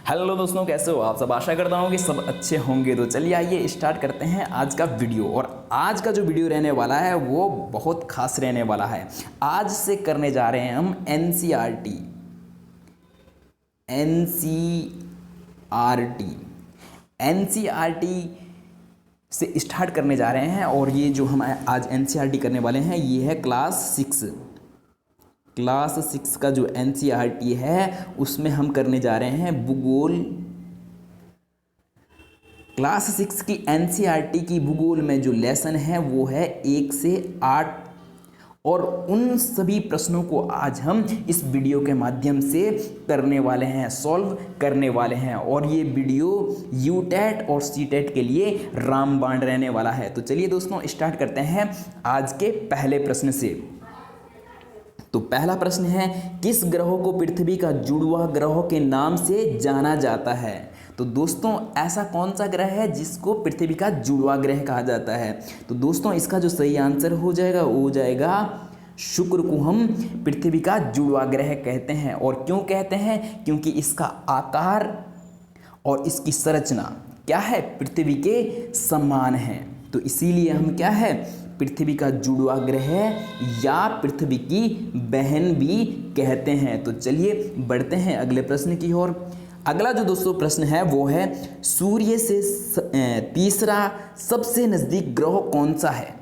Hello दोस्तों, कैसे हो आप सब। आशा करता हूँ कि सब अच्छे होंगे। तो चलिए आइए स्टार्ट करते हैं आज का वीडियो। और आज का जो वीडियो रहने वाला है वो बहुत खास रहने वाला है। आज से करने जा रहे हैं हम एनसीईआरटी से स्टार्ट करने जा रहे हैं। और ये जो हम आज एनसीईआरटी करने वाले हैं ये है क्लास 6 का जो एनसीईआरटी है उसमें हम करने जा रहे हैं भूगोल। क्लास 6 की एनसीईआरटी की भूगोल में जो लेसन है वो है 1 से 8। और उन सभी प्रश्नों को आज हम इस वीडियो के माध्यम से करने वाले हैं, सॉल्व करने वाले हैं। और ये वीडियो यूटेट और सीटेट के लिए रामबाण रहने वाला है। तो चलिए दोस्तों स्टार्ट करते हैं आज के पहले प्रश्न से। तो पहला प्रश्न है, किस ग्रह को पृथ्वी का जुड़वा ग्रह के नाम से जाना जाता है। तो दोस्तों ऐसा कौन सा ग्रह है जिसको पृथ्वी का जुड़वा ग्रह कहा जाता है। तो दोस्तों इसका जो सही आंसर हो जाएगा वो हो जाएगा शुक्र को हम पृथ्वी का जुड़वा ग्रह कहते हैं। और क्यों कहते हैं, क्योंकि इसका आकार और इसकी संरचना क्या है, पृथ्वी के समान है। तो इसीलिए हम क्या है, पृथ्वी का जुड़वा ग्रह या पृथ्वी की बहन भी कहते हैं। तो चलिए बढ़ते हैं अगले प्रश्न की ओर। अगला जो दोस्तों प्रश्न है वो है, सूर्य से तीसरा सबसे नज़दीक ग्रह कौन सा है।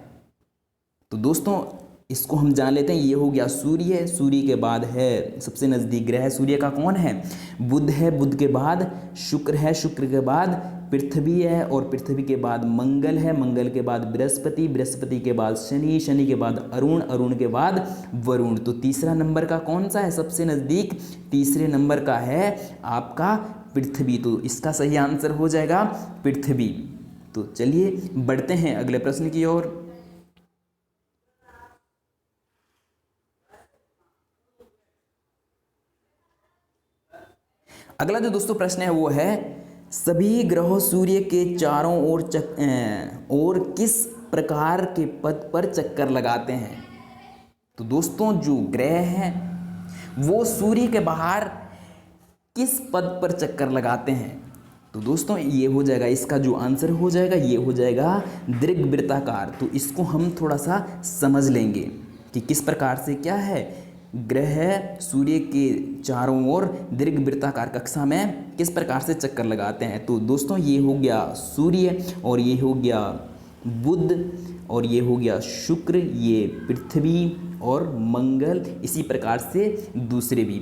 तो दोस्तों इसको हम जान लेते हैं। ये हो गया सूर्य, सूर्य के बाद है सबसे नज़दीक ग्रह सूर्य का कौन है, बुध है, बुध के बाद शुक्र है, शुक्र के बाद पृथ्वी है, और पृथ्वी के बाद मंगल है, मंगल के बाद बृहस्पति, बृहस्पति के बाद शनि, शनि के बाद अरुण, अरुण के बाद वरुण। तो तीसरा नंबर का कौन सा है सबसे नज़दीक, तीसरे नंबर का है आपका पृथ्वी। तो इसका सही आंसर हो जाएगा पृथ्वी। तो चलिए बढ़ते हैं अगले प्रश्न की ओर। अगला जो दोस्तों प्रश्न है वो है, सभी ग्रह सूर्य के चारों ओर किस प्रकार के पथ पर चक्कर लगाते हैं। तो दोस्तों जो ग्रह हैं वो सूर्य के बाहर किस पथ पर चक्कर लगाते हैं। तो दोस्तों ये हो जाएगा, इसका जो आंसर हो जाएगा ये हो जाएगा दीर्घवृत्ताकार। तो इसको हम थोड़ा सा समझ लेंगे कि किस प्रकार से क्या है, ग्रह सूर्य के चारों ओर दीर्घवृत्ताकार कक्षा में किस प्रकार से चक्कर लगाते हैं। तो दोस्तों ये हो गया सूर्य, और ये हो गया बुध, और ये हो गया शुक्र, ये पृथ्वी और मंगल, इसी प्रकार से दूसरे भी।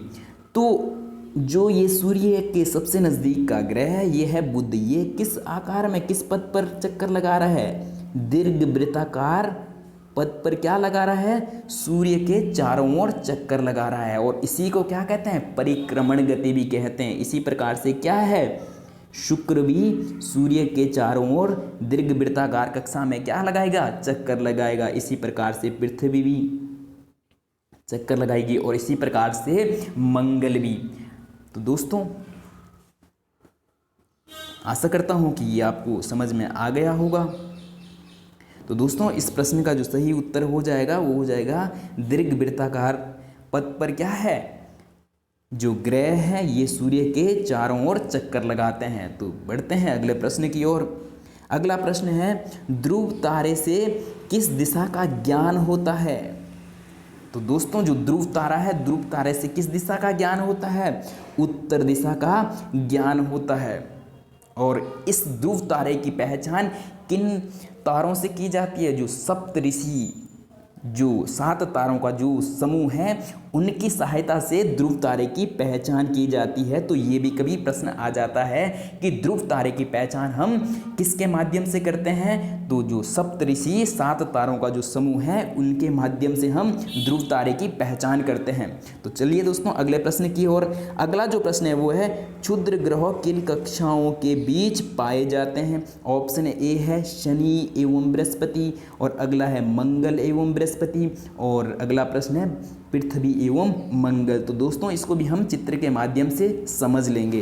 तो जो ये सूर्य के सबसे नज़दीक का ग्रह है ये है बुध। ये किस आकार में, किस पथ पर चक्कर लगा रहा है, दीर्घवृत्ताकार पथ पर क्या लगा रहा है, सूर्य के चारों ओर चक्कर लगा रहा है। और इसी को क्या कहते हैं, परिक्रमण गति भी कहते हैं। इसी प्रकार से क्या है, शुक्र भी सूर्य के चारों ओर दीर्घवृत्ताकार कक्षा में क्या लगाएगा, चक्कर लगाएगा। इसी प्रकार से पृथ्वी भी चक्कर लगाएगी, और इसी प्रकार से मंगल भी। तो दोस्तों आशा करता हूं कि ये आपको समझ में आ गया होगा। तो दोस्तों इस प्रश्न का जो सही उत्तर हो जाएगा वो हो जाएगा दीर्घवृत्ताकार पथ पर क्या है, जो ग्रह है ये सूर्य के चारों ओर चक्कर लगाते हैं। तो बढ़ते हैं अगले प्रश्न की ओर। अगला प्रश्न है, ध्रुव तारे से किस दिशा का ज्ञान होता है। तो दोस्तों जो ध्रुव तारा है, ध्रुव तारे से किस दिशा का ज्ञान होता है, उत्तर दिशा का ज्ञान होता है। और इस ध्रुव तारे की पहचान किन तारों से की जाती है, जो सप्तऋषि, जो 7 तारों का जो समूह है उनकी सहायता से ध्रुव तारे की पहचान की जाती है। तो ये भी कभी प्रश्न आ जाता है कि ध्रुव तारे की पहचान हम किसके माध्यम से करते हैं। तो जो सप्तऋषि 7 तारों का जो समूह है उनके माध्यम से हम ध्रुव तारे की पहचान करते हैं। तो चलिए दोस्तों अगले प्रश्न की ओर। अगला जो प्रश्न है वो है, क्षुद्र ग्रह किन कक्षाओं के बीच पाए जाते हैं। ऑप्शन ए है शनि एवं बृहस्पति, और अगला है मंगल एवं बृहस्पति, और अगला प्रश्न है पृथ्वी एवं मंगल। तो दोस्तों इसको भी हम चित्र के माध्यम से समझ लेंगे।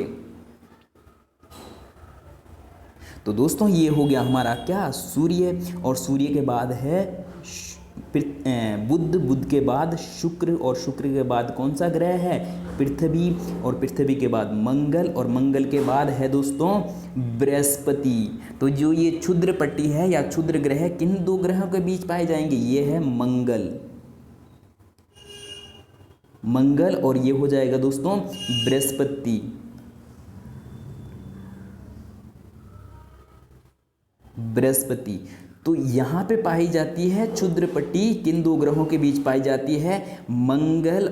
तो दोस्तों ये हो गया हमारा क्या, सूर्य, और सूर्य के बाद है बुध, बुध के बाद शुक्र और शुक्र के बाद कौन सा ग्रह है? पृथ्वी, और पृथ्वी के बाद मंगल, और मंगल के बाद है दोस्तों बृहस्पति। तो जो ये क्षुद्र पट्टी है या क्षुद्र ग्रह किन दो ग्रहों के बीच पाए जाएंगे? ये है मंगल, मंगल, और ये हो जाएगा दोस्तों बृहस्पति। बृहस्पति। तो यहाँ पे पाई जाती है क्षुद्र पट्टी किन दो ग्रहों के बीच पाई जाती है? मंगल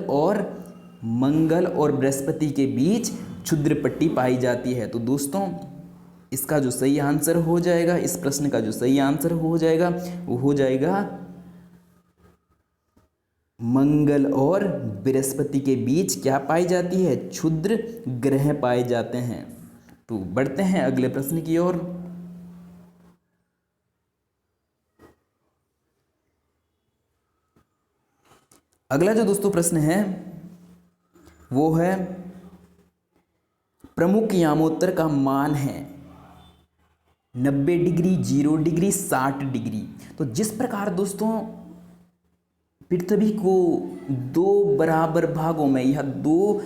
और बृहस्पति के बीच क्षुद्र पट्टी पाई जाती है। तो दोस्तों इसका जो सही आंसर हो जाएगा, इस प्रश्न का जो सही आंसर हो जाएगा वो हो जाएगा मंगल और बृहस्पति के बीच क्या पाई जाती है? क्षुद्र ग्रह पाए जाते हैं। तो बढ़ते हैं अगले प्रश्न की ओर। अगला जो दोस्तों प्रश्न है वो है प्रमुख यामोत्तर का मान है 90 डिग्री, 0 डिग्री, 60 डिग्री। तो जिस प्रकार दोस्तों पृथ्वी को दो बराबर भागों में या दो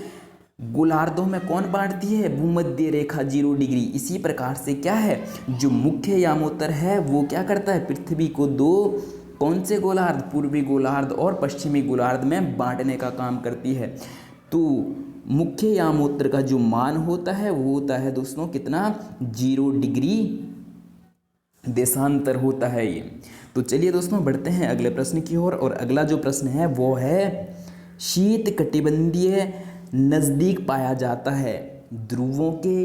गोलार्धों में कौन बांटती है? भूमध्य रेखा 0 डिग्री। इसी प्रकार से क्या है, जो मुख्य यामोत्तर है वो क्या करता है? पृथ्वी को दो कौन से गोलार्ध? पूर्वी गोलार्ध और पश्चिमी गोलार्ध में बांटने का काम करती है। तो मुख्य यामोत्तर का जो मान होता है वो होता है दोस्तों कितना? 0 डिग्री देशांतर होता है ये। तो चलिए दोस्तों बढ़ते हैं अगले प्रश्न की ओर। और अगला जो प्रश्न है वो है शीत कटिबंधीय नज़दीक पाया जाता है ध्रुवों के,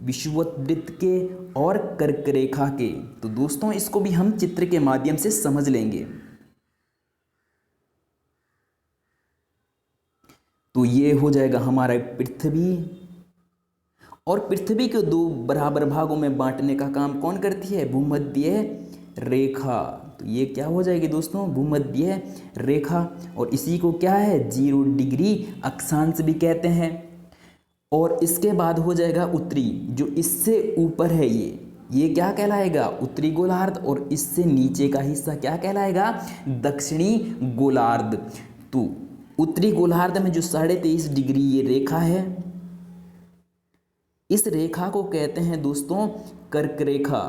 विषुववृत्त के और कर्क रेखा के। तो दोस्तों इसको भी हम चित्र के माध्यम से समझ लेंगे। तो ये हो जाएगा हमारा पृथ्वी, और पृथ्वी को दो बराबर भागों में बांटने का काम कौन करती है? भूमध्य रेखा। तो ये क्या हो जाएगी दोस्तों? भूमध्य रेखा। और इसी को क्या है? 0 डिग्री अक्षांश भी कहते हैं। और इसके बाद हो जाएगा उत्तरी, जो इससे ऊपर है ये क्या कहलाएगा? उत्तरी गोलार्ध। और इससे नीचे का हिस्सा क्या कहलाएगा? दक्षिणी गोलार्ध। तो उत्तरी गोलार्ध में जो 23.5 डिग्री ये रेखा है, इस रेखा को कहते हैं दोस्तों कर्क रेखा,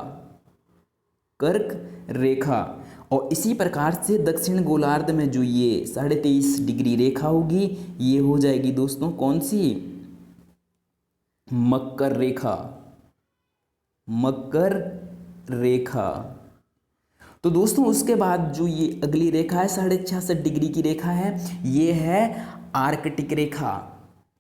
कर्क रेखा। और इसी प्रकार से दक्षिण गोलार्ध में जो ये 23.5 डिग्री रेखा होगी ये हो जाएगी दोस्तों कौन सी? मकर रेखा, मकर रेखा। तो दोस्तों उसके बाद जो ये अगली रेखा है 66.5 डिग्री की रेखा है, ये है आर्कटिक रेखा।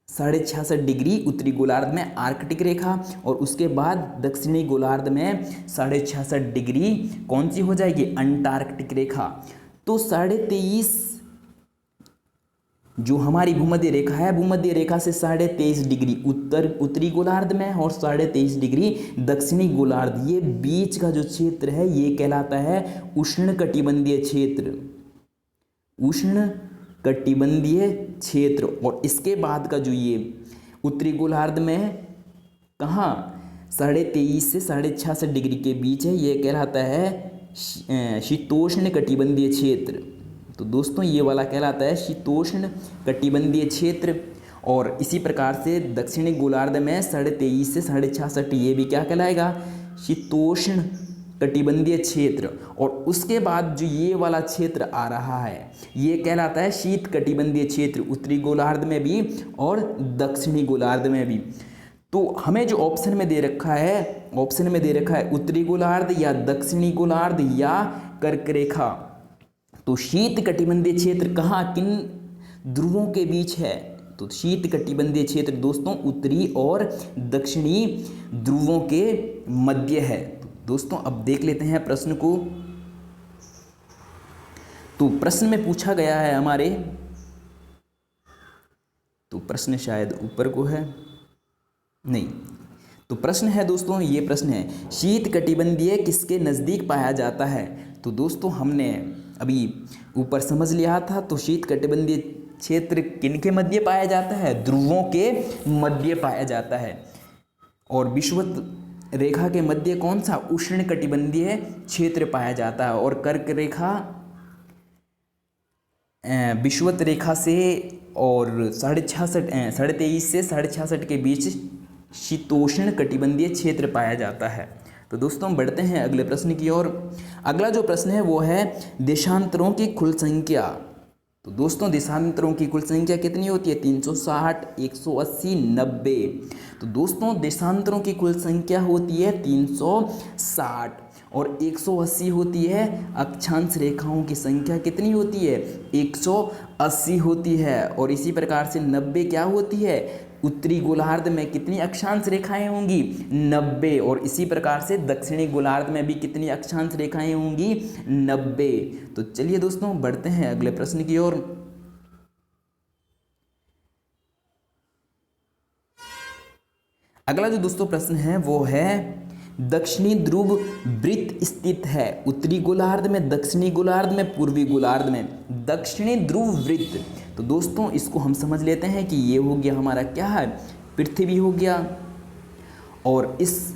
66.5 डिग्री उत्तरी गोलार्ध में आर्कटिक रेखा, और उसके बाद दक्षिणी गोलार्ध में 66.5 डिग्री कौन सी हो जाएगी? अंटार्कटिक रेखा। तो 23.5 जो हमारी भूमध्य रेखा है, भूमध्य रेखा से 23.5 डिग्री उत्तरी गोलार्ध में और 23.5 डिग्री दक्षिणी गोलार्ध, ये बीच का जो क्षेत्र है ये कहलाता है उष्णकटिबंधीय क्षेत्र, उष्णकटिबंधीय क्षेत्र। और इसके बाद का जो ये उत्तरी गोलार्ध में कहाँ 23.5 से 66.5 डिग्री के बीच है, ये कहलाता है शीतोष्ण कटिबंधीय क्षेत्र। तो दोस्तों ये वाला कहलाता है शीतोष्ण कटिबंधीय क्षेत्र। और इसी प्रकार से दक्षिणी गोलार्ध में 23.5 से 66.5 ये भी क्या कहलाएगा? शीतोष्ण कटिबंधीय क्षेत्र। और उसके बाद जो ये वाला क्षेत्र आ रहा है ये कहलाता है शीत कटिबंधीय क्षेत्र, उत्तरी गोलार्ध में भी और दक्षिणी गोलार्ध में भी। तो हमें जो ऑप्शन में दे रखा है उत्तरी गोलार्ध या दक्षिणी गोलार्ध या कर्क रेखा। तो शीत कटिबंधीय क्षेत्र कहाँ, किन ध्रुवों के बीच है? तो शीत कटिबंधीय क्षेत्र दोस्तों उत्तरी और दक्षिणी ध्रुवों के मध्य है। तो दोस्तों अब देख लेते हैं प्रश्न को। तो प्रश्न में पूछा गया है हमारे, तो प्रश्न शायद ऊपर को है, नहीं, तो प्रश्न है दोस्तों, ये प्रश्न है शीत कटिबंधीय किसके नज़दीक पाया जाता है? तो दोस्तों हमने अभी ऊपर समझ लिया था। तो शीत कटिबंधीय क्षेत्र किनके मध्य पाया जाता है? ध्रुवों के मध्य पाया जाता है। और विषुवत रेखा के मध्य कौन सा? उष्ण कटिबंधीय क्षेत्र पाया जाता है। और कर्क रेखा विषुवत रेखा से और 23.5 से 66.5 के बीच शीतोष्ण कटिबंधीय क्षेत्र पाया जाता है। तो दोस्तों बढ़ते हैं अगले प्रश्न की ओर। अगला जो प्रश्न है वो है देशांतरों की कुल संख्या। तो दोस्तों देशांतरों की कुल संख्या कितनी होती है? 360, 180, 90। तो दोस्तों देशांतरों की कुल संख्या होती है 360 और 180 होती है। अक्षांश रेखाओं की संख्या कितनी होती है? 180 होती है। और इसी प्रकार से 90 क्या होती है? उत्तरी गोलार्ध में कितनी अक्षांश रेखाएं होंगी? 90। और इसी प्रकार से दक्षिणी गोलार्ध में भी कितनी अक्षांश रेखाएं होंगी? 90। तो चलिए दोस्तों बढ़ते हैं अगले प्रश्न की ओर। अगला जो दोस्तों प्रश्न है वो है दक्षिणी ध्रुव वृत्त स्थित है उत्तरी गोलार्ध में, दक्षिणी गोलार्ध में, पूर्वी गोलार्ध में। दक्षिणी ध्रुव वृत्त, तो दोस्तों इसको हम समझ लेते हैं कि ये हो गया हमारा क्या है? पृथ्वी हो गया। और इस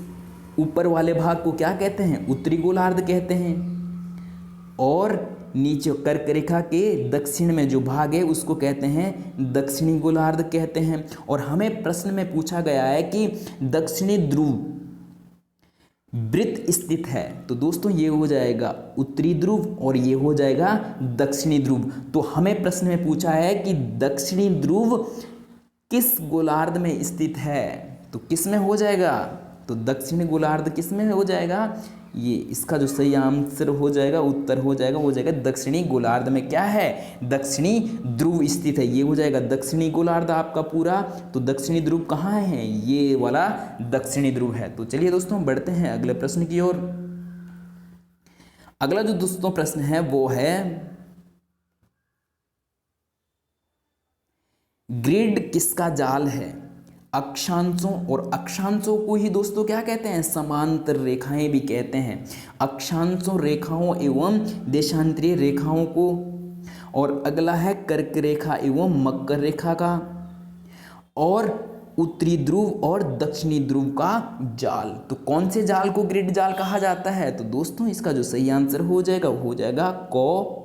ऊपर वाले भाग को क्या कहते हैं? उत्तरी गोलार्ध कहते हैं। और नीचे कर्क रेखा के दक्षिण में जो भाग है उसको कहते हैं दक्षिणी गोलार्ध कहते हैं। और हमें प्रश्न में पूछा गया है कि दक्षिणी ध्रुव वृत्त स्थित है। तो दोस्तों ये हो जाएगा उत्तरी ध्रुव और ये हो जाएगा दक्षिणी ध्रुव। तो हमें प्रश्न में पूछा है कि दक्षिणी ध्रुव किस गोलार्ध में स्थित है? तो किस में हो जाएगा? तो दक्षिणी गोलार्ध किस में हो जाएगा? ये इसका जो सही आंसर हो जाएगा, उत्तर हो जाएगा दक्षिणी गोलार्ध में। क्या है? दक्षिणी ध्रुव स्थित है। ये हो जाएगा दक्षिणी गोलार्ध आपका पूरा। तो दक्षिणी ध्रुव कहाँ है? ये वाला दक्षिणी ध्रुव है। तो चलिए दोस्तों बढ़ते हैं अगले प्रश्न की ओर। अगला जो दोस्तों प्रश्न है वो है ग्रिड किसका जाल है? अक्षांशों, और अक्षांशों को ही दोस्तों क्या कहते हैं? समांतर रेखाएं भी कहते हैं। अक्षांशों रेखाओं एवं देशांतरीय रेखाओं को। और अगला है कर्क रेखा एवं मकर रेखा का। और उत्तरी ध्रुव और दक्षिणी ध्रुव का जाल। तो कौन से जाल को ग्रिड जाल कहा जाता है? तो दोस्तों इसका जो सही आंसर हो जाएगा क।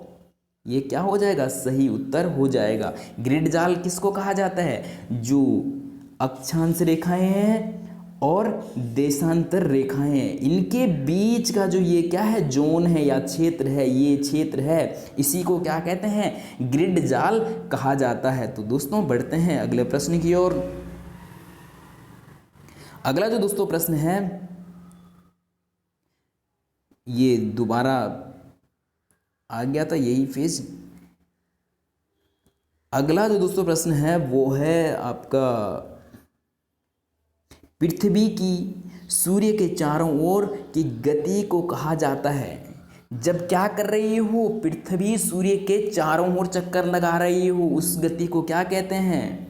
ये क्या हो जाएगा? सही उत्तर हो जाएगा। ग्रिड जाल किसको कहा जाता है? जो अक्षांश रेखाएं हैं और देशांतर रेखाएं हैं, इनके बीच का जो ये क्या है? जोन है या क्षेत्र है, ये क्षेत्र है, इसी को क्या कहते हैं? ग्रिड जाल कहा जाता है। तो दोस्तों बढ़ते हैं अगले प्रश्न की ओर। अगला जो दोस्तों प्रश्न है ये दोबारा आ गया था यही फेज। अगला जो दोस्तों प्रश्न है वो है आपका पृथ्वी की सूर्य के चारों ओर की गति को कहा जाता है। जब क्या कर रही हो? पृथ्वी सूर्य के चारों ओर चक्कर लगा रही हो, उस गति को क्या कहते हैं?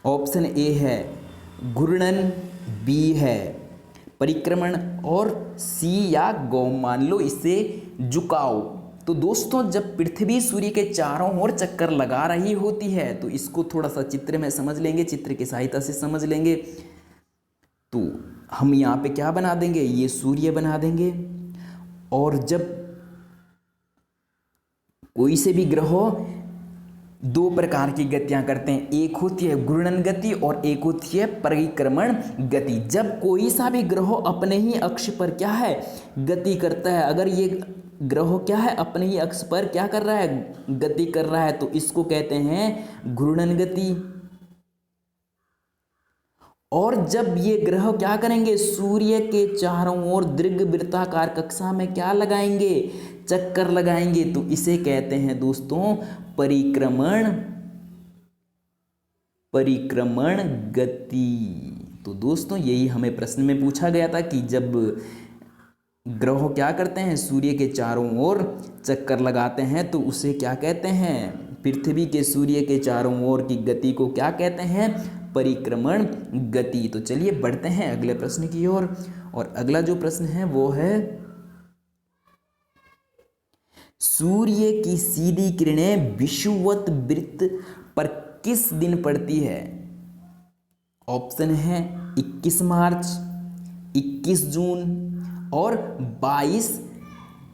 ऑप्शन ए है घूर्णन, बी है परिक्रमण और सी या गौम। मान लो इसे झुकाव। तो दोस्तों जब पृथ्वी सूर्य के चारों ओर चक्कर लगा रही होती है तो इसको थोड़ा सा चित्र में समझ लेंगे, चित्र की सहायता से समझ लेंगे। तो हम यहाँ पे क्या बना देंगे? ये सूर्य बना देंगे। और जब कोई से भी ग्रह दो प्रकार की गतियां करते हैं, एक होती है घूर्णन गति और एक होती है परिक्रमण गति। जब कोई सा भी ग्रह अपने ही अक्ष पर क्या है? गति करता है। अगर ये ग्रह क्या है? अपने ही अक्ष पर क्या कर रहा है? गति कर रहा है, तो इसको कहते हैं घूर्णन गति। और जब ये ग्रह क्या करेंगे? सूर्य के चारों ओर दीर्घवृत्ताकार कक्षा में क्या लगाएंगे? चक्कर लगाएंगे, तो इसे कहते हैं दोस्तों परिक्रमण गति। तो दोस्तों यही हमें प्रश्न में पूछा गया था कि जब ग्रह क्या करते हैं? सूर्य के चारों ओर चक्कर लगाते हैं, तो उसे क्या कहते हैं? पृथ्वी के सूर्य के चारों ओर की गति को क्या कहते हैं? परिक्रमण गति। तो चलिए बढ़ते हैं अगले प्रश्न की ओर। और अगला जो प्रश्न है वो है सूर्य की सीधी किरणें विषुवत वृत्त पर किस दिन पड़ती है? ऑप्शन है 21 मार्च, 21 जून और 22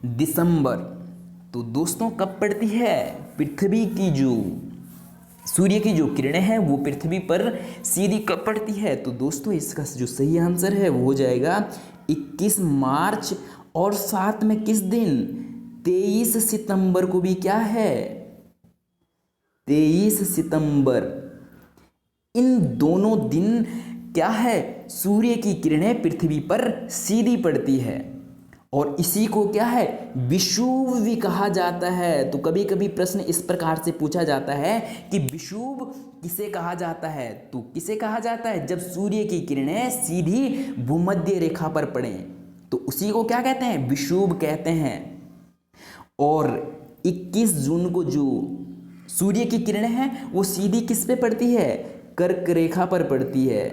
दिसंबर। तो तो दोस्तों कब पड़ती है? पृथ्वी की जो सूर्य की जो किरणें हैं वो पृथ्वी पर सीधी कब पड़ती है? तो दोस्तों इसका जो सही आंसर है वो हो जाएगा 21 मार्च। और साथ में किस दिन? 23 सितंबर को भी क्या है? 23 सितंबर। इन दोनों दिन क्या है? सूर्य की किरणें पृथ्वी पर सीधी पड़ती है और इसी को क्या है? विषुव भी कहा जाता है। तो कभी कभी प्रश्न इस प्रकार से पूछा जाता है कि विषुव किसे कहा जाता है? तो किसे कहा जाता है? जब सूर्य की किरणें सीधी भूमध्य रेखा पर पड़े तो उसी को क्या कहते हैं? विषुव कहते हैं। और 21 जून को जो सूर्य की किरणें हैं वो सीधी किस पे पड़ती है? कर्क रेखा पर पड़ती है।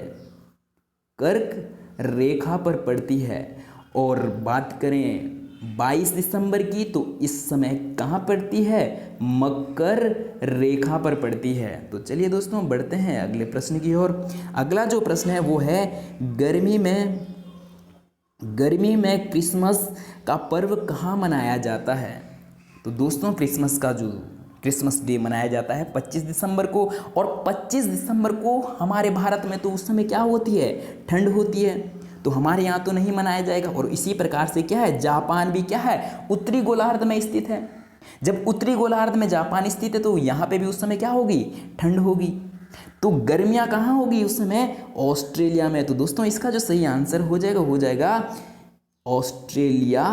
कर्क रेखा पर पड़ती है। और बात करें 22 दिसंबर की तो इस समय कहाँ पड़ती है? मकर रेखा पर पड़ती है। तो चलिए दोस्तों बढ़ते हैं अगले प्रश्न की ओर। अगला जो प्रश्न है वो है गर्मी में क्रिसमस का पर्व कहाँ मनाया जाता है? तो दोस्तों क्रिसमस डे मनाया जाता है 25 दिसंबर को। और 25 दिसंबर को हमारे भारत में तो उस समय क्या होती है? ठंड होती है। तो हमारे यहाँ तो नहीं मनाया जाएगा। और इसी प्रकार से क्या है? जापान भी क्या है? उत्तरी गोलार्ध में स्थित है। जब उत्तरी गोलार्ध में जापान स्थित है तो यहाँ पे भी उस समय क्या होगी? ठंड होगी। तो गर्मियाँ कहाँ होगी उस समय? ऑस्ट्रेलिया में। तो दोस्तों इसका जो सही आंसर हो जाएगा ऑस्ट्रेलिया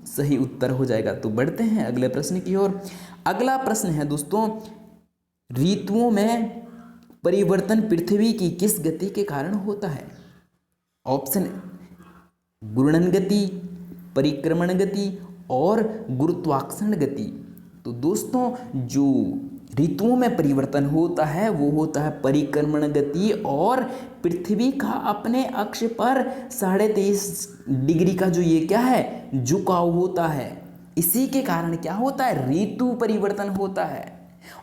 सही उत्तर हो जाएगा। तो बढ़ते हैं अगले प्रश्न की ओर। अगला प्रश्न है दोस्तों, ऋतुओं में परिवर्तन पृथ्वी की किस गति के कारण होता है? ऑप्शन घूर्णन गति, परिक्रमण गति और गुरुत्वाकर्षण गति। तो दोस्तों जो ऋतुओं में परिवर्तन होता है वो होता है परिक्रमण गति। और पृथ्वी का अपने अक्ष पर 23.5 डिग्री का जो ये क्या है? झुकाव होता है। इसी के कारण क्या होता है? ऋतु परिवर्तन होता है।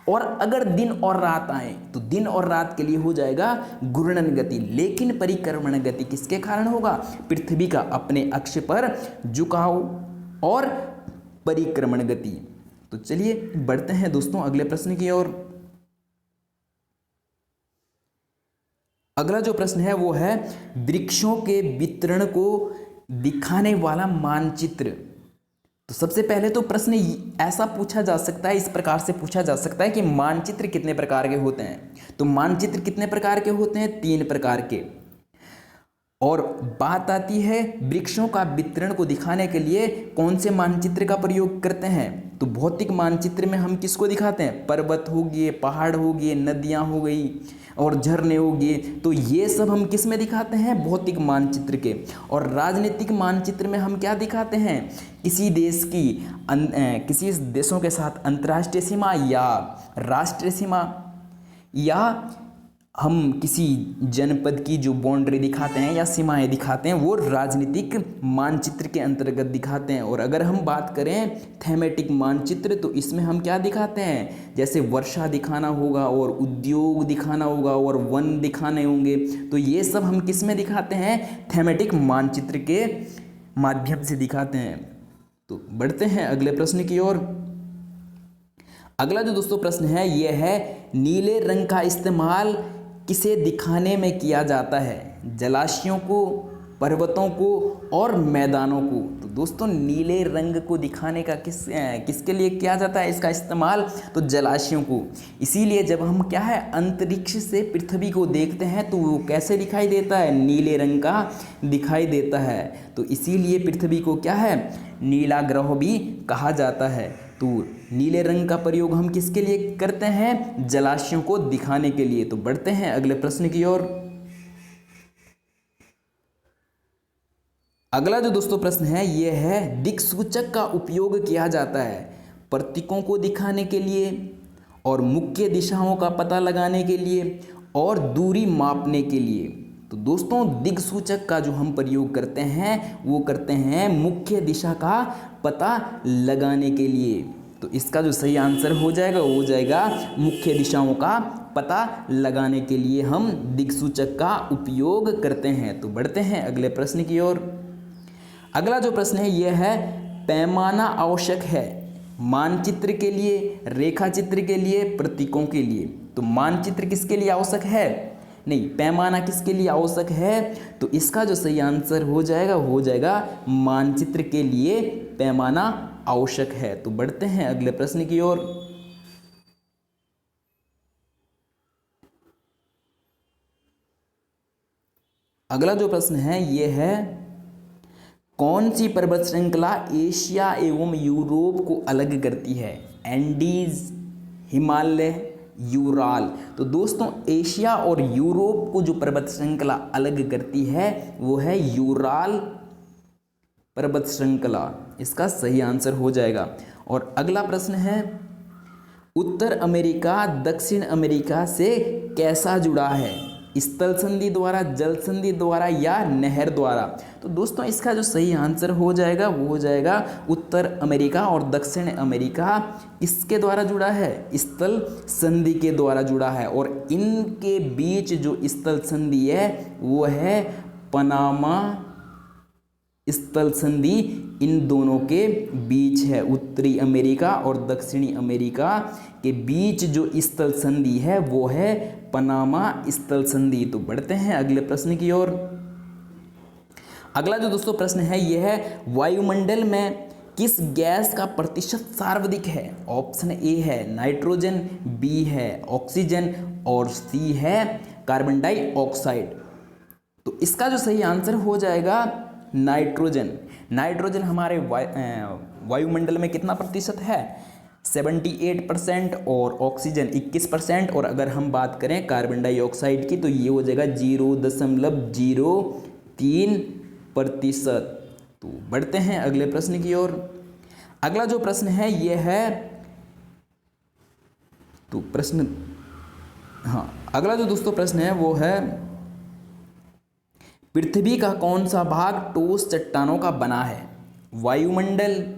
और अगर दिन और रात आए तो दिन और रात के लिए हो जाएगा घूर्णन गति। लेकिन परिक्रमण गति किसके कारण होगा? पृथ्वी का अपने अक्ष पर झुकाव और परिक्रमण गति। तो चलिए बढ़ते हैं दोस्तों अगले प्रश्न की ओर। अगला जो प्रश्न है वो है वृक्षों के वितरण को दिखाने वाला मानचित्र। तो सबसे पहले तो प्रश्न ऐसा पूछा जा सकता है, इस प्रकार से पूछा जा सकता है कि मानचित्र कितने प्रकार के होते हैं? तो मानचित्र कितने प्रकार के होते हैं? 3 प्रकार के। और बात आती है वृक्षों का वितरण को दिखाने के लिए कौन से मानचित्र का प्रयोग करते हैं? तो भौतिक मानचित्र में हम किसको दिखाते हैं? पर्वत हो गए, पहाड़ हो गए, नदियाँ हो गई और झरने हो गए। तो ये सब हम किस में दिखाते हैं? भौतिक मानचित्र के। और राजनीतिक मानचित्र में हम क्या दिखाते हैं? किसी देशों के साथ अंतर्राष्ट्रीय सीमा या राष्ट्रीय सीमा, या हम किसी जनपद की जो बाउंड्री दिखाते हैं या सीमाएं दिखाते हैं वो राजनीतिक मानचित्र के अंतर्गत दिखाते हैं। और अगर हम बात करें थीमेटिक मानचित्र तो इसमें हम क्या दिखाते हैं? जैसे वर्षा दिखाना होगा और उद्योग दिखाना होगा और वन दिखाने होंगे। तो ये सब हम किस में दिखाते हैं? थीमेटिक मानचित्र के माध्यम से दिखाते हैं। तो बढ़ते हैं अगले प्रश्न की ओर। अगला जो दोस्तों प्रश्न है ये है नीले रंग का इस्तेमाल किसे दिखाने में किया जाता है? जलाशयों को, पर्वतों को और मैदानों को। तो दोस्तों नीले रंग को दिखाने का किसके लिए किया जाता है इसका इस्तेमाल? तो जलाशयों को। इसीलिए जब हम क्या है अंतरिक्ष से पृथ्वी को देखते हैं तो वो कैसे दिखाई देता है? नीले रंग का दिखाई देता है। तो इसीलिए पृथ्वी को क्या है? नीला ग्रह भी कहा जाता है। तो नीले रंग का प्रयोग हम किसके लिए करते हैं? जलाशयों को दिखाने के लिए। तो बढ़ते हैं अगले प्रश्न की ओर। अगला जो दोस्तों प्रश्न है ये है दिक्सूचक का उपयोग किया जाता है प्रतीकों को दिखाने के लिए और मुख्य दिशाओं का पता लगाने के लिए और दूरी मापने के लिए। तो दोस्तों दिक्सूचक का जो हम प्रयोग करते हैं वो करते हैं मुख्य दिशा का पता लगाने के लिए। तो इसका जो सही आंसर हो जाएगा मुख्य दिशाओं का पता लगाने के लिए हम दिक्सूचक का उपयोग करते हैं। तो बढ़ते हैं अगले प्रश्न की ओर। अगला जो प्रश्न है यह है पैमाना आवश्यक है मानचित्र के लिए, रेखा चित्र के लिए, प्रतीकों के लिए। तो मानचित्र किसके लिए आवश्यक है? नहीं, पैमाना किसके लिए आवश्यक है? तो इसका जो सही आंसर हो जाएगा मानचित्र के लिए पैमाना आवश्यक है। तो बढ़ते हैं अगले प्रश्न की ओर। अगला जो प्रश्न है ये है, कौन सी पर्वत श्रृंखला एशिया एवं यूरोप को अलग करती है? Andes, Himalaya, Ural. तो दोस्तों एशिया और यूरोप को जो पर्वत श्रृंखला अलग करती है वो है यूराल पर्वत श्रृंखला। इसका सही आंसर हो जाएगा। और अगला प्रश्न है, उत्तर अमेरिका दक्षिण अमेरिका से कैसा जुड़ा है? स्थल संधि द्वारा, जल संधि द्वारा या नहर द्वारा? तो दोस्तों इसका जो सही आंसर हो जाएगा वो हो जाएगा उत्तर अमेरिका और दक्षिण अमेरिका किसके द्वारा जुड़ा है? स्थल संधि के द्वारा जुड़ा है। और इनके बीच जो स्थल संधि है वो है पनामा स्थल संधि। इन दोनों के बीच है, उत्तरी अमेरिका और दक्षिणी अमेरिका के बीच जो स्थल संधि है वो है पनामा स्थल संधि। तो बढ़ते हैं अगले प्रश्न की ओर। अगला जो दोस्तों प्रश्न है यह है, वायुमंडल में किस गैस का प्रतिशत सर्वाधिक है? ऑप्शन ए है नाइट्रोजन, बी है ऑक्सीजन और सी है कार्बन डाइऑक्साइड। तो इसका जो सही आंसर हो जाएगा नाइट्रोजन। नाइट्रोजन हमारे वायुमंडल में कितना प्रतिशत है? 78% और ऑक्सीजन 21%। और अगर हम बात करें कार्बन डाइऑक्साइड की तो ये हो जाएगा 0.03%। तो बढ़ते हैं अगले प्रश्न की ओर। अगला जो प्रश्न है ये है, तो प्रश्न अगला जो दोस्तों प्रश्न है वो है, पृथ्वी का कौन सा भाग ठोस चट्टानों का बना है? वायुमंडल,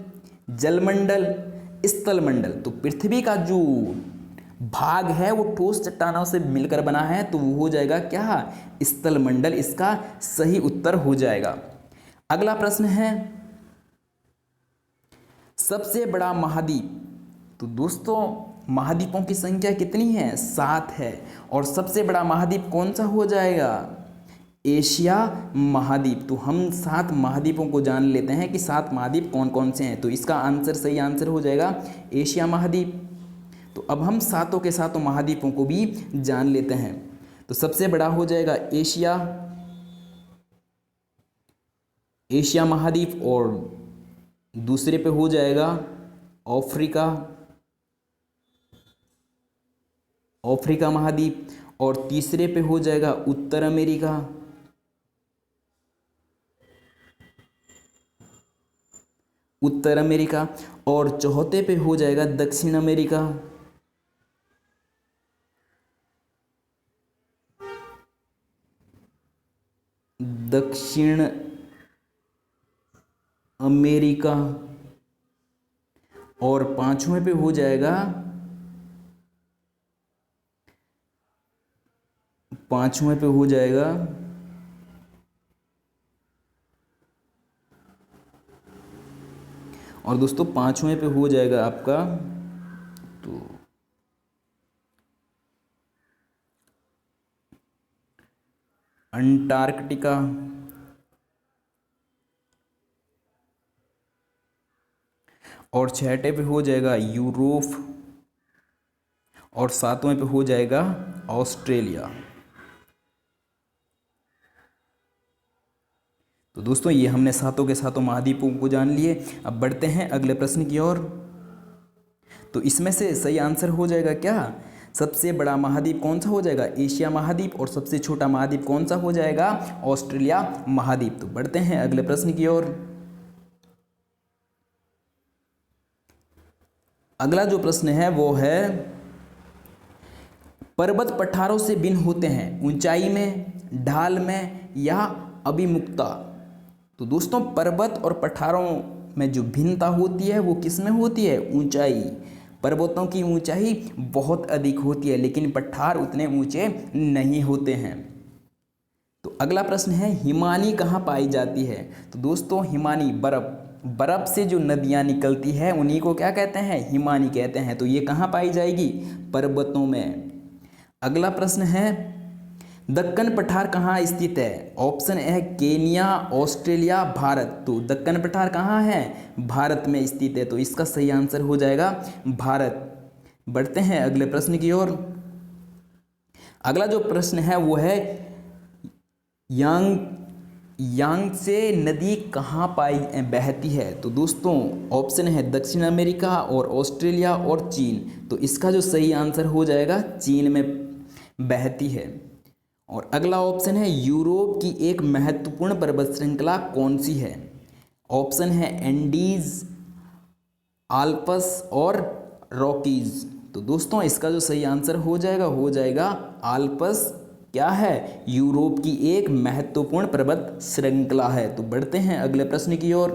जलमंडल, स्थलमंडल। तो पृथ्वी का जो भाग है वो ठोस चट्टानों से मिलकर बना है, तो वो हो जाएगा क्या? स्थलमंडल इसका सही उत्तर हो जाएगा। अगला प्रश्न है, सबसे बड़ा महाद्वीप। तो दोस्तों महाद्वीपों की संख्या कितनी है? 7 है। और सबसे बड़ा महाद्वीप कौन सा हो जाएगा? एशिया महाद्वीप। तो हम 7 महाद्वीपों को जान लेते हैं कि 7 महाद्वीप कौन कौन से हैं। तो इसका सही आंसर हो जाएगा एशिया महाद्वीप। तो अब हम सातों के सातों महाद्वीपों को भी जान लेते हैं। तो सबसे बड़ा हो जाएगा एशिया महाद्वीप, और दूसरे पे हो जाएगा अफ्रीका महाद्वीप, और तीसरे पे हो जाएगा उत्तर अमेरिका, और चौथे पे हो जाएगा दक्षिण अमेरिका, और पांचवें पे हो जाएगा और दोस्तों पांचवें पे हो जाएगा आपका तो अंटार्कटिका, और छठे पे हो जाएगा यूरोप, और सातवें पे हो जाएगा ऑस्ट्रेलिया। तो दोस्तों ये हमने सातों के सातों महाद्वीपों को जान लिए। अब बढ़ते हैं अगले प्रश्न की ओर। तो इसमें से सही आंसर हो जाएगा क्या? सबसे बड़ा महाद्वीप कौन सा हो जाएगा? एशिया महाद्वीप, और सबसे छोटा महाद्वीप कौन सा हो जाएगा? ऑस्ट्रेलिया महाद्वीप। तो बढ़ते हैं अगले प्रश्न की ओर। अगला जो प्रश्न है वो है, पर्वत पठारों से भिन्न होते हैं ऊंचाई में, ढाल में या अभिमुखता। तो दोस्तों पर्वत और पठारों में जो भिन्नता होती है वो किस में होती है? ऊंचाई। पर्वतों की ऊंचाई बहुत अधिक होती है लेकिन पठार उतने ऊंचे नहीं होते हैं। तो अगला प्रश्न है, हिमानी कहाँ पाई जाती है? तो दोस्तों हिमानी बर्फ बर्फ़ से जो नदियाँ निकलती है उन्हीं को क्या कहते हैं, हिमानी कहते हैं। तो ये कहाँ पाई जाएगी, पर्वतों में। अगला प्रश्न है, दक्कन पठार कहाँ स्थित है। ऑप्शन है केनिया, ऑस्ट्रेलिया, भारत। तो दक्कन पठार कहाँ है, भारत में स्थित है। तो इसका सही आंसर हो जाएगा भारत। बढ़ते हैं अगले प्रश्न की ओर। अगला जो प्रश्न है वो है यांगत्से नदी कहाँ बहती है। तो दोस्तों ऑप्शन है दक्षिण अमेरिका और ऑस्ट्रेलिया और चीन। तो इसका जो सही आंसर हो जाएगा चीन में बहती है। और अगला ऑप्शन है यूरोप की एक महत्वपूर्ण पर्वत श्रृंखला कौन सी है। ऑप्शन है एंडीज, आल्प्स और रॉकीज। तो दोस्तों इसका जो सही आंसर हो जाएगा आल्प्स क्या है, यूरोप की एक महत्वपूर्ण पर्वत श्रृंखला है। तो बढ़ते हैं अगले प्रश्न की ओर।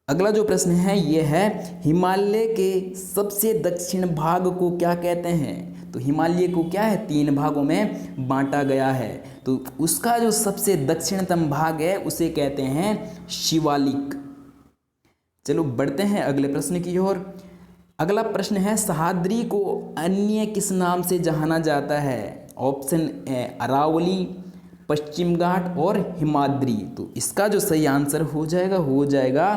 अगला जो प्रश्न है ये है हिमालय के सबसे दक्षिण भाग को क्या कहते हैं। तो हिमालय को क्या है, 3 भागों में बांटा गया है। तो उसका जो सबसे दक्षिणतम भाग है उसे कहते हैं शिवालिक। चलो बढ़ते हैं अगले प्रश्न की ओर। अगला प्रश्न है सह्याद्री को अन्य किस नाम से जाना जाता है। ऑप्शन है अरावली, पश्चिम घाट और हिमाद्री। तो इसका जो सही आंसर हो जाएगा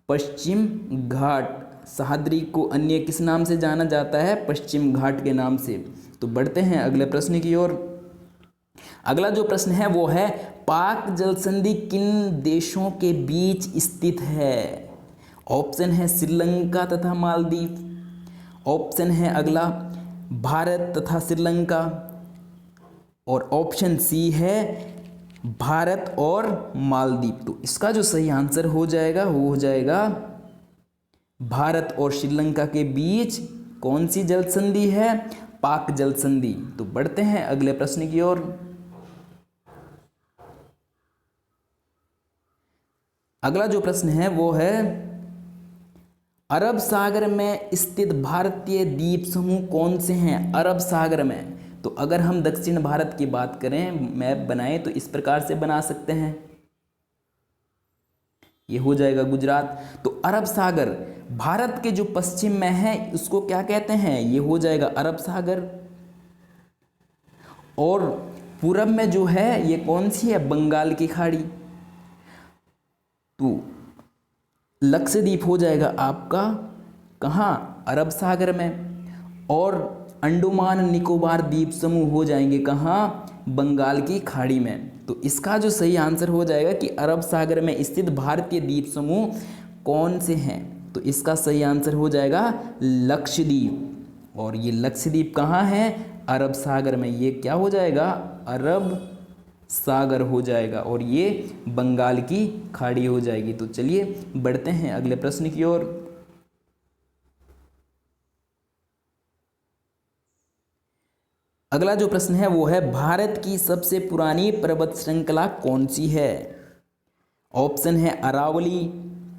पश्चिम घाट। सह्याद्री को अन्य किस नाम से जाना जाता है, पश्चिम घाट के नाम से। तो बढ़ते हैं अगले प्रश्न की ओर। अगला जो प्रश्न है वो है पाक जल संधि किन देशों के बीच स्थित है। ऑप्शन है श्रीलंका तथा मालदीव। ऑप्शन है अगला भारत तथा श्रीलंका। और ऑप्शन सी है भारत और मालदीव। तो इसका जो सही आंसर हो जाएगा भारत और श्रीलंका के बीच कौन सी जल संधि है, पाक जल संधि। तो बढ़ते हैं अगले प्रश्न की ओर। अगला जो प्रश्न है वो है अरब सागर में स्थित भारतीय द्वीप समूह कौन से हैं। अरब सागर में, तो अगर हम दक्षिण भारत की बात करें, मैप बनाएं तो इस प्रकार से बना सकते हैं। ये हो जाएगा गुजरात। तो अरब सागर भारत के जो पश्चिम में है उसको क्या कहते हैं, ये हो जाएगा अरब सागर। और पूरब में जो है ये कौन सी है, बंगाल की खाड़ी। तो लक्षद्वीप हो जाएगा आपका कहाँ, अरब सागर में। और अंडमान निकोबार द्वीप समूह हो जाएंगे कहाँ, बंगाल की खाड़ी में। तो इसका जो सही आंसर हो जाएगा कि अरब सागर में स्थित भारतीय द्वीप समूह कौन से हैं। तो इसका सही आंसर हो जाएगा लक्षद्वीप। और ये लक्षद्वीप कहाँ है, अरब सागर में। ये क्या हो जाएगा, अरब सागर हो जाएगा। और ये बंगाल की खाड़ी हो जाएगी। तो चलिए बढ़ते हैं अगले प्रश्न की ओर। अगला जो प्रश्न है वो है भारत की सबसे पुरानी पर्वत श्रृंखला कौन सी है। ऑप्शन है अरावली,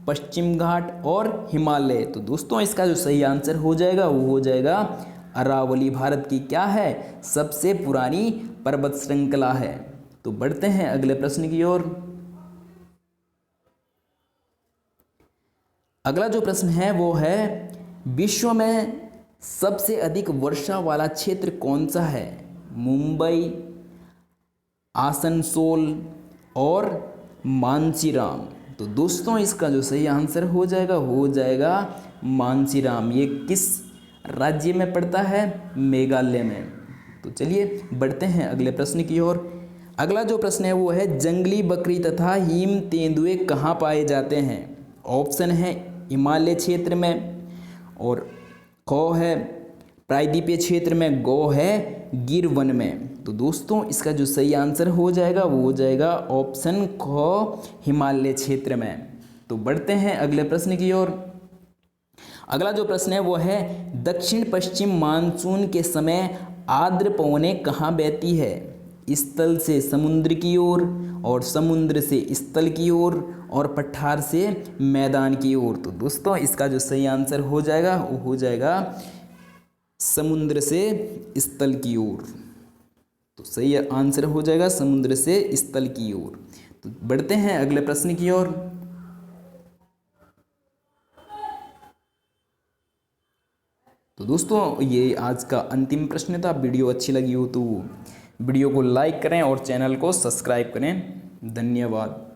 पश्चिम घाट और हिमालय। तो दोस्तों इसका जो सही आंसर हो जाएगा वो हो जाएगा अरावली। भारत की क्या है, सबसे पुरानी पर्वत श्रृंखला है। तो बढ़ते हैं अगले प्रश्न की ओर। अगला जो प्रश्न है वो है विश्व में सबसे अधिक वर्षा वाला क्षेत्र कौन सा है। मुंबई, आसनसोल और मानसीराम। तो दोस्तों इसका जो सही आंसर हो जाएगा मानसीराम। ये किस राज्य में पड़ता है, मेघालय में। तो चलिए बढ़ते हैं अगले प्रश्न की ओर। अगला जो प्रश्न है वो है जंगली बकरी तथा हिम तेंदुए कहाँ पाए जाते हैं। ऑप्शन है हिमालय क्षेत्र में, और ख है प्रायद्वीपीय क्षेत्र में, गौ है गिर वन में। तो दोस्तों इसका जो सही आंसर हो जाएगा वो हो जाएगा ऑप्शन ख, हिमालय क्षेत्र में। तो बढ़ते हैं अगले प्रश्न की ओर। अगला जो प्रश्न है वो है दक्षिण पश्चिम मानसून के समय आर्द्र पवनें कहाँ बहती है। स्थल से समुद्र की ओर, और समुद्र से स्थल की ओर, और पठार से मैदान की ओर। तो दोस्तों इसका जो सही आंसर हो जाएगा वो हो जाएगा समुद्र से स्थल की ओर। तो सही आंसर हो जाएगा समुद्र से स्थल की ओर। तो बढ़ते हैं अगले प्रश्न की ओर। तो दोस्तों ये आज का अंतिम प्रश्न था। वीडियो अच्छी लगी हो तो वीडियो को लाइक करें और चैनल को सब्सक्राइब करें। धन्यवाद।